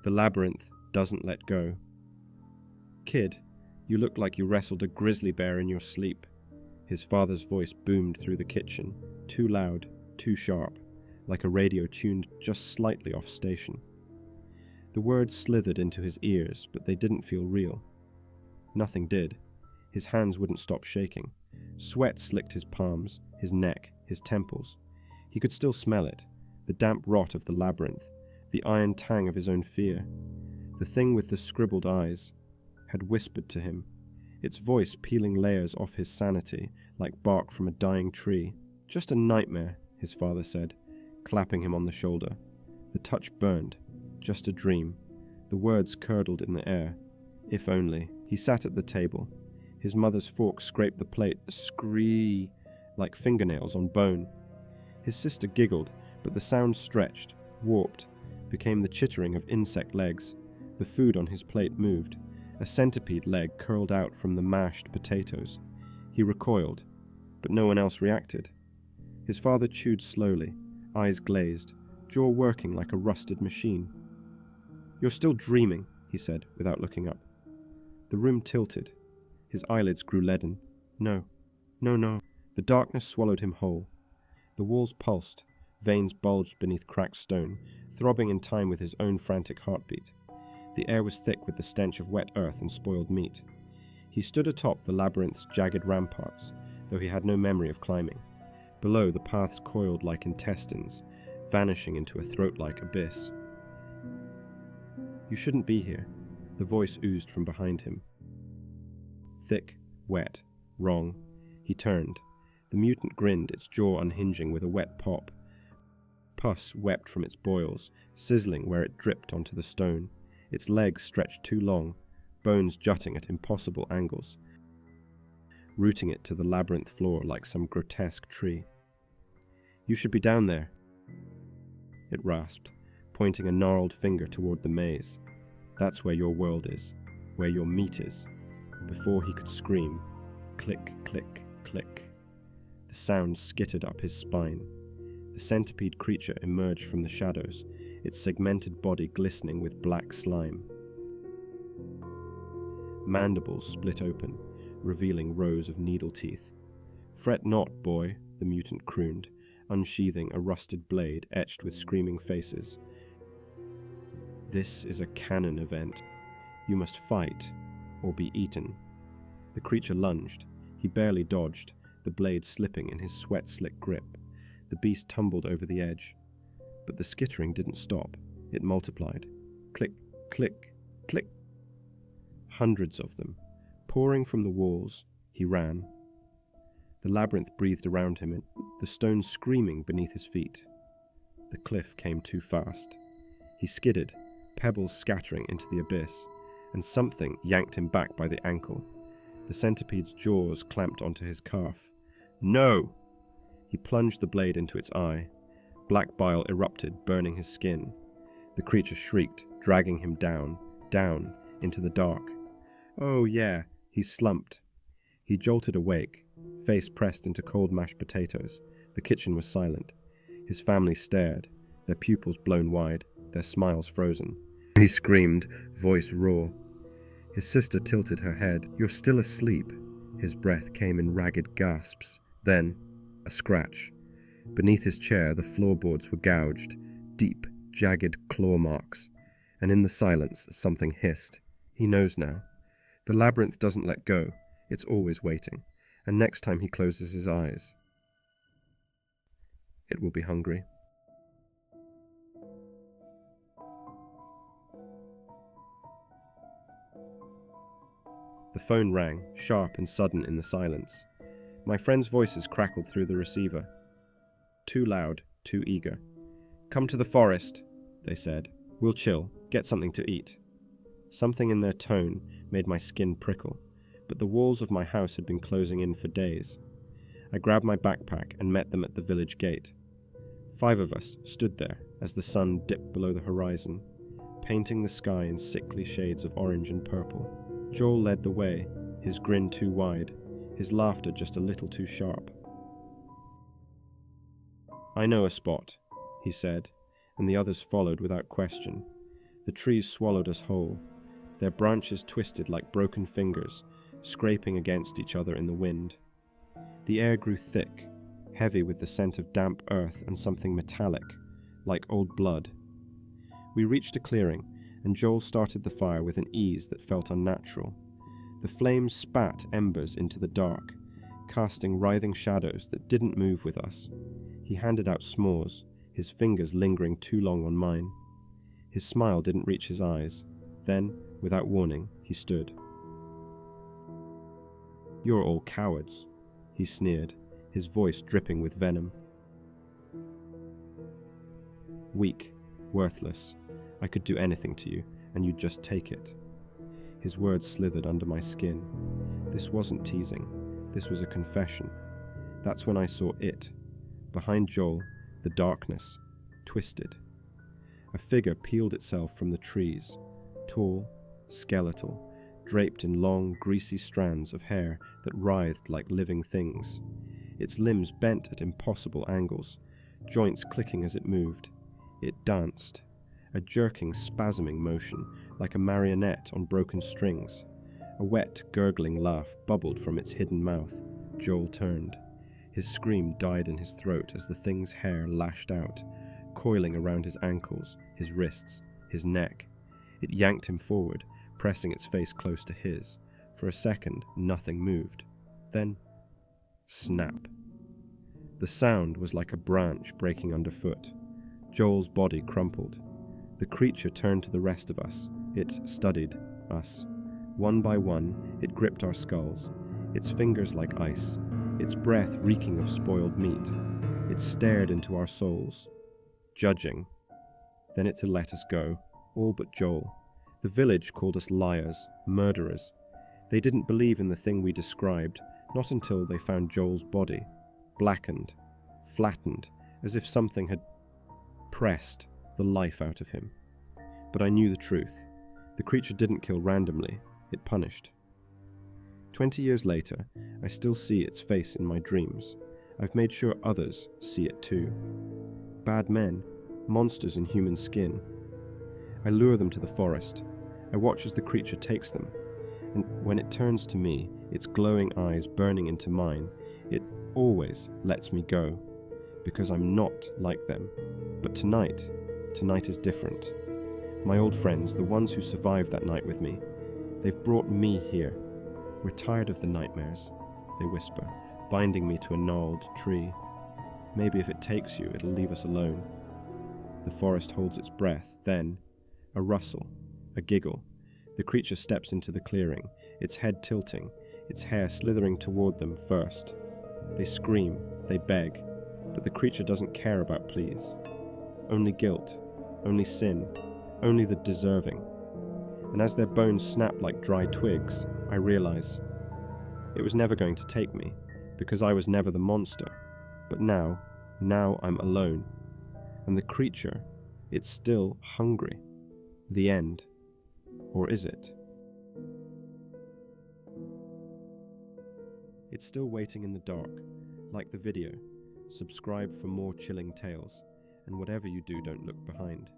The labyrinth doesn't let go. Kid, you look like you wrestled a grizzly bear in your sleep. His father's voice boomed through the kitchen, too loud, too sharp, like a radio tuned just slightly off station. The words slithered into his ears, but they didn't feel real. Nothing did. His hands wouldn't stop shaking. Sweat slicked his palms, his neck, his temples. He could still smell it, the damp rot of the labyrinth, the iron tang of his own fear. The thing with the scribbled eyes had whispered to him, its voice peeling layers off his sanity like bark from a dying tree. "Just a nightmare," his father said, clapping him on the shoulder. The touch burned. Just a dream. The words curdled in the air. If only. He sat at the table. His mother's fork scraped the plate, scree, like fingernails on bone. His sister giggled, but the sound stretched, warped, became the chittering of insect legs. The food on his plate moved. A centipede leg curled out from the mashed potatoes. He recoiled, but no one else reacted. His father chewed slowly, eyes glazed, jaw working like a rusted machine. "You're still dreaming," he said, without looking up. The room tilted. His eyelids grew leaden. No. The darkness swallowed him whole. The walls pulsed, veins bulged beneath cracked stone, throbbing in time with his own frantic heartbeat. The air was thick with the stench of wet earth and spoiled meat. He stood atop the labyrinth's jagged ramparts, though he had no memory of climbing. Below, the paths coiled like intestines, vanishing into a throat-like abyss. "You shouldn't be here," the voice oozed from behind him. Thick, wet, wrong. He turned. The mutant grinned, its jaw unhinging with a wet pop. Pus wept from its boils, sizzling where it dripped onto the stone. Its legs stretched too long, bones jutting at impossible angles, rooting it to the labyrinth floor like some grotesque tree. "You should be down there," it rasped, pointing a gnarled finger toward the maze. "That's where your world is, where your meat is." Before he could scream, click, click, click. The sound skittered up his spine. The centipede creature emerged from the shadows, its segmented body glistening with black slime. Mandibles split open, revealing rows of needle teeth. "Fret not, boy," the mutant crooned, unsheathing a rusted blade etched with screaming faces. "This is a canon event. You must fight, or be eaten." The creature lunged. He barely dodged, the blade slipping in his sweat-slick grip. The beast tumbled over the edge. But the skittering didn't stop. It multiplied. Click, click, click. Hundreds of them. Pouring from the walls, he ran. The labyrinth breathed around him, the stones screaming beneath his feet. The cliff came too fast. He skidded, pebbles scattering into the abyss, and something yanked him back by the ankle. The centipede's jaws clamped onto his calf. "No!" He plunged the blade into its eye. Black bile erupted, burning his skin. The creature shrieked, dragging him down, into the dark. "Oh yeah," he slumped. He jolted awake, face pressed into cold mashed potatoes. The kitchen was silent. His family stared, their pupils blown wide, their smiles frozen. He screamed, voice raw. His sister tilted her head. "You're still asleep." His breath came in ragged gasps. Then, a scratch. Beneath his chair, the floorboards were gouged, deep, jagged claw marks. And in the silence, something hissed. He knows now. The labyrinth doesn't let go. It's always waiting. And next time he closes his eyes, it will be hungry. The phone rang, sharp and sudden in the silence. My friends' voices crackled through the receiver. Too loud, too eager. "Come to the forest," they said. "We'll chill, get something to eat." Something in their tone made my skin prickle, but the walls of my house had been closing in for days. I grabbed my backpack and met them at the village gate. 5 of us stood there as the sun dipped below the horizon, painting the sky in sickly shades of orange and purple. Joel led the way, his grin too wide, his laughter just a little too sharp. "I know a spot," he said, and the others followed without question. The trees swallowed us whole, their branches twisted like broken fingers, scraping against each other in the wind. The air grew thick, heavy with the scent of damp earth and something metallic, like old blood. We reached a clearing, and Joel started the fire with an ease that felt unnatural. The flames spat embers into the dark, casting writhing shadows that didn't move with us. He handed out s'mores, his fingers lingering too long on mine. His smile didn't reach his eyes. Then, without warning, he stood. "You're all cowards," he sneered, his voice dripping with venom. "Weak, worthless. I could do anything to you, and you'd just take it." His words slithered under my skin. This wasn't teasing. This was a confession. That's when I saw it. Behind Joel, the darkness, twisted. A figure peeled itself from the trees, tall, skeletal, draped in long, greasy strands of hair that writhed like living things. Its limbs bent at impossible angles, joints clicking as it moved. It danced, a jerking, spasming motion, like a marionette on broken strings. A wet, gurgling laugh bubbled from its hidden mouth. Joel turned. His scream died in his throat as the thing's hair lashed out, coiling around his ankles, his wrists, his neck. It yanked him forward, pressing its face close to his. For a second, nothing moved. Then, snap. The sound was like a branch breaking underfoot. Joel's body crumpled. The creature turned to the rest of us. It studied us. One by one, it gripped our skulls, its fingers like ice, its breath reeking of spoiled meat. It stared into our souls, judging. Then it to let us go, all but Joel. The village called us liars, murderers. They didn't believe in the thing we described, not until they found Joel's body, blackened, flattened, as if something had pressed the life out of him. But I knew the truth. The creature didn't kill randomly. It punished. 20 years later, I still see its face in my dreams. I've made sure others see it too. Bad men, monsters in human skin. I lure them to the forest. I watch as the creature takes them. And when it turns to me, its glowing eyes burning into mine, it always lets me go. Because I'm not like them. But tonight is different. My old friends, the ones who survived that night with me, they've brought me here. We're tired of the nightmares, they whisper, binding me to a gnarled tree. Maybe if it takes you, it'll leave us alone. The forest holds its breath, then, a rustle, a giggle. The creature steps into the clearing, its head tilting, its hair slithering toward them first. They scream, they beg, but the creature doesn't care about pleas. Only guilt, only sin, only the deserving. And as their bones snap like dry twigs, I realize it was never going to take me, because I was never the monster. But now I'm alone. And the creature, it's still hungry. The end. Or is it? It's still waiting in the dark. Like the video. Subscribe for more chilling tales. And whatever you do, don't look behind.